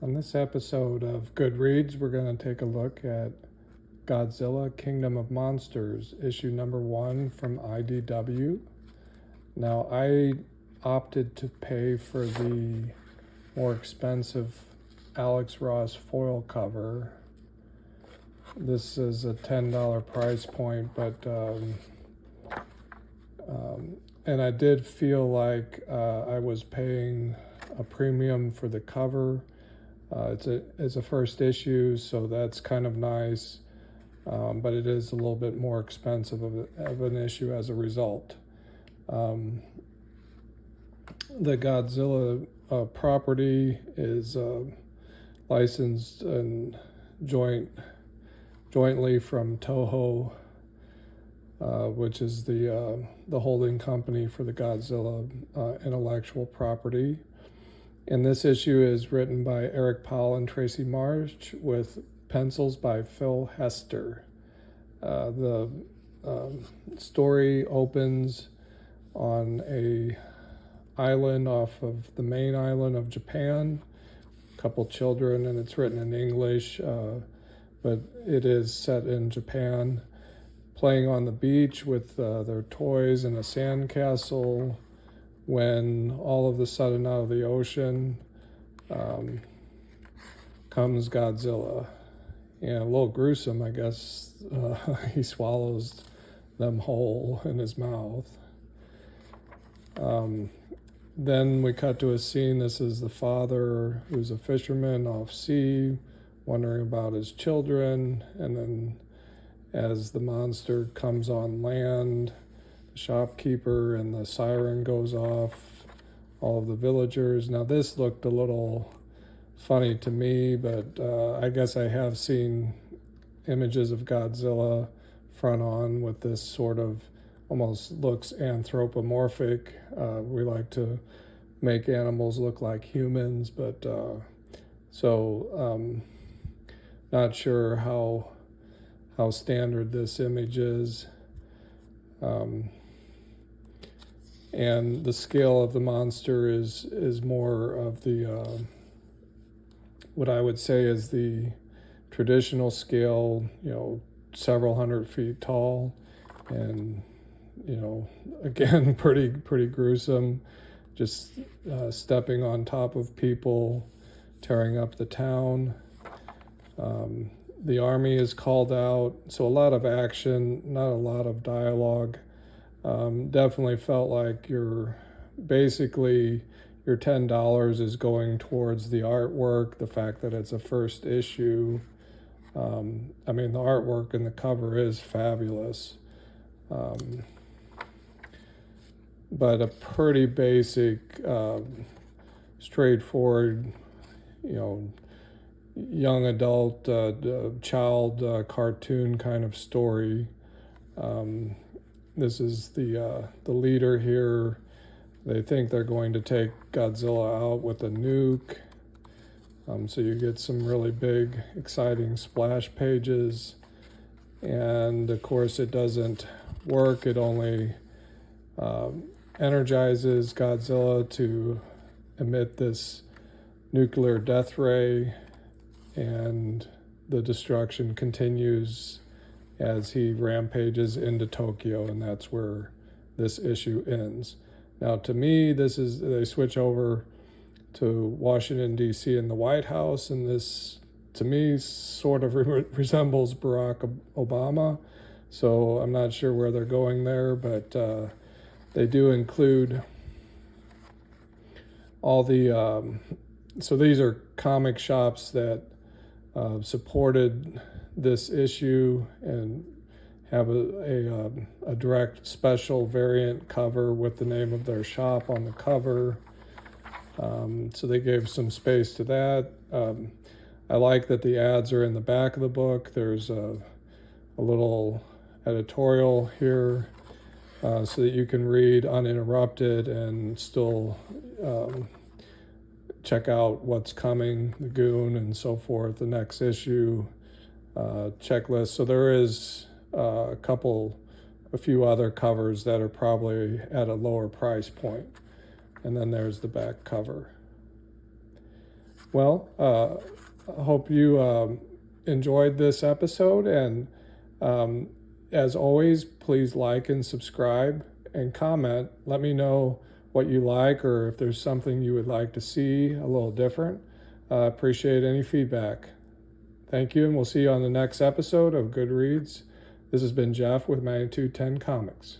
On this episode of Good Reads, we're going to take a look at Godzilla Kingdom of Monsters, issue number 1 from IDW. Now, I opted to pay for the more expensive Alex Ross foil cover. This is a $10 price point, but and I did feel like I was paying a premium for the cover. It's a first issue, so that's kind of nice, but it is a little bit more expensive of an issue as a result. The Godzilla property is licensed and jointly from Toho, which is the holding company for the Godzilla intellectual property. And this issue is written by Eric Powell and Tracy March with pencils by Phil Hester. The story opens on a island off of the main island of Japan, a couple children, and it's written in English, but it is set in Japan, playing on the beach with their toys in a sandcastle, when all of a sudden out of the ocean comes Godzilla. And a little gruesome, I guess. He swallows them whole in his mouth. Then we cut to a scene. This is the father, who's a fisherman off sea, wondering about his children. And then as the monster comes on land, the shopkeeper and the siren goes off, all of the villagers. Now this looked a little funny to me, but I guess I have seen images of Godzilla front on with this sort of almost looks anthropomorphic. We like to make animals look like humans, but not sure how standard this image is. And the scale of the monster is more of the what I would say is the traditional scale, several hundred feet tall, and again pretty gruesome, just stepping on top of people, tearing up the town. The army is called out, so a lot of action, not a lot of dialogue. Definitely felt like your $10 is going towards the artwork, the fact that it's a first issue. The artwork and the cover is fabulous, but a pretty basic, straightforward, young adult, child cartoon kind of story. This is the leader here. They think they're going to take Godzilla out with a nuke. So you get some really big, exciting splash pages. And of course it doesn't work. It only energizes Godzilla to emit this nuclear death ray, and the destruction continues as he rampages into Tokyo, and that's where this issue ends. Now, to me, they switch over to Washington, D.C. and the White House, and this, to me, sort of resembles Barack Obama, so I'm not sure where they're going there, but they do include all the, so these are comic shops that supported this issue and have a direct special variant cover with the name of their shop on the cover. So they gave some space to that. I like that the ads are in the back of the book. There's a little editorial here so that you can read uninterrupted and still check out what's coming, the Goon and so forth, the next issue, checklist. So there is a few other covers that are probably at a lower price point. And then there's the back cover. Well, I hope you enjoyed this episode, and as always, please like and subscribe and comment. Let me know what you like, or if there's something you would like to see a little different. Appreciate any feedback. Thank you, and we'll see you on the next episode of Good Reads. This has been Jeff with Magnitude 10 Comics.